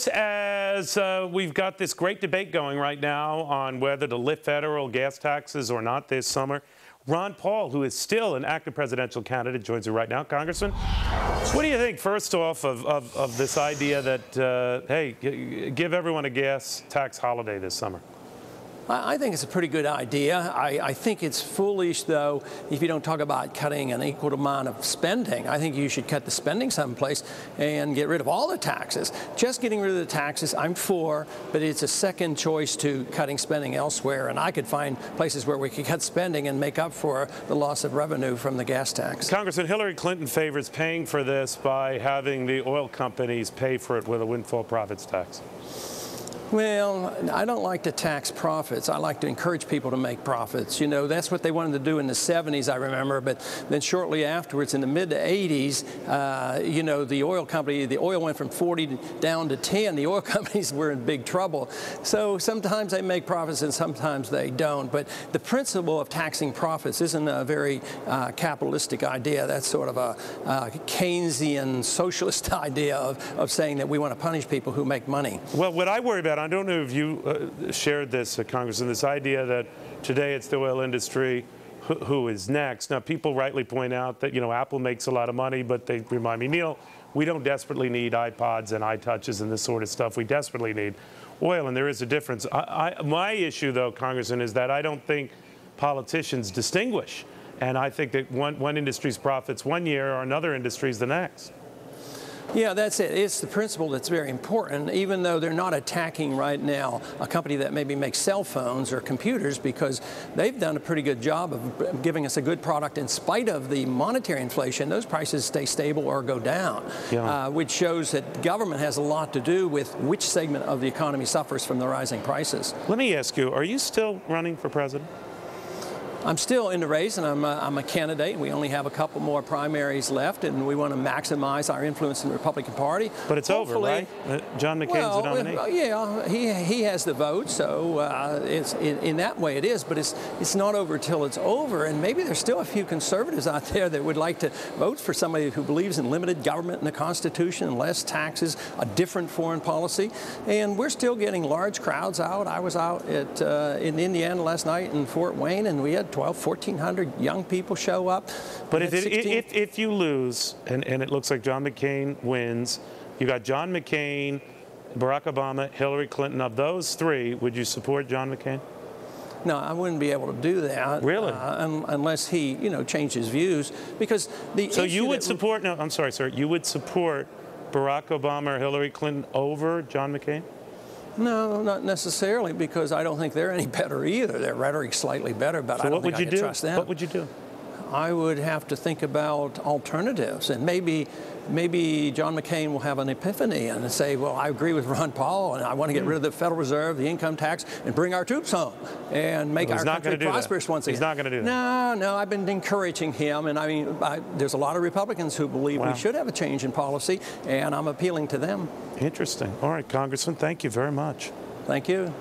As we've got this great debate going right now on whether to lift federal gas taxes or not this summer, Ron Paul, who is still an active presidential candidate, joins us right now. Congressman, what do you think, first off, of this idea that, hey, give everyone a gas tax holiday this summer? I think it's a pretty good idea. I think it's foolish, though, if you don't talk about cutting an equal amount of spending. I think you should cut the spending someplace and get rid of all the taxes. Just getting rid of the taxes, I'm for, but it's a second choice to cutting spending elsewhere. And I could find places where we could cut spending and make up for the loss of revenue from the gas tax. Congressman, Hillary Clinton favors paying for this by having the oil companies pay for it with a windfall profits tax. Well, I don't like to tax profits. I like to encourage people to make profits. You know, that's what they wanted to do in the 70s, I remember. But then shortly afterwards, in the mid-80s, you know, the oil company, the oil went from 40 down to 10. The oil companies were in big trouble. So sometimes they make profits and sometimes they don't. But the principle of taxing profits isn't a very capitalistic idea. That's sort of a Keynesian socialist idea of saying that we want to punish people who make money. Well, what I worry about, I don't know if you shared this, Congressman, this idea that today it's the oil industry who is next. Now, people rightly point out that, you know, Apple makes a lot of money, but they remind me, Neil, we don't desperately need iPods and iTouches and this sort of stuff. We desperately need oil, and there is a difference. My issue, though, Congressman, is that I don't think politicians distinguish. And I think that one industry's profits one year are another industry's the next. Yeah, that's it. It's the principle that's very important, even though they're not attacking right now a company that maybe makes cell phones or computers, because they've done a pretty good job of giving us a good product in spite of the monetary inflation. Those prices stay stable or go down, which shows that government has a lot to do with which segment of the economy suffers from the rising prices. Let me ask you, are you still running for president? I'm still in the race, and I'm a candidate. We only have a couple more primaries left, and we want to maximize our influence in the Republican Party. But it's hopefully over, right? John McCain's the nominee. Yeah, he has the vote, so it's in that way it is. But it's not over till it's over, and maybe there's still a few conservatives out there that would like to vote for somebody who believes in limited government and the Constitution, less taxes, a different foreign policy. And we're still getting large crowds out. I was out in Indiana last night in Fort Wayne, and we had 1,400 young people show up. But if you lose, and it looks like John McCain wins, you got John McCain, Barack Obama, Hillary Clinton. Of those three, would you support John McCain? No, I wouldn't be able to do that. Really? Unless he, you know, changed his views. Because the So you would support, no, I'm sorry, sir, you would support Barack Obama or Hillary Clinton over John McCain? No, not necessarily, because I don't think they're any better either. Their rhetoric's slightly better, but I don't think I can trust them. What would you do? I would have to think about alternatives, and maybe John McCain will have an epiphany and say, well, I agree with Ron Paul, and I want to get rid of the Federal Reserve, the income tax, and bring our troops home and make our country prosperous once again. He's not going to do that. No, I've been encouraging him, and I mean, there's a lot of Republicans who believe we should have a change in policy, and I'm appealing to them. Interesting. All right, Congressman, thank you very much. Thank you.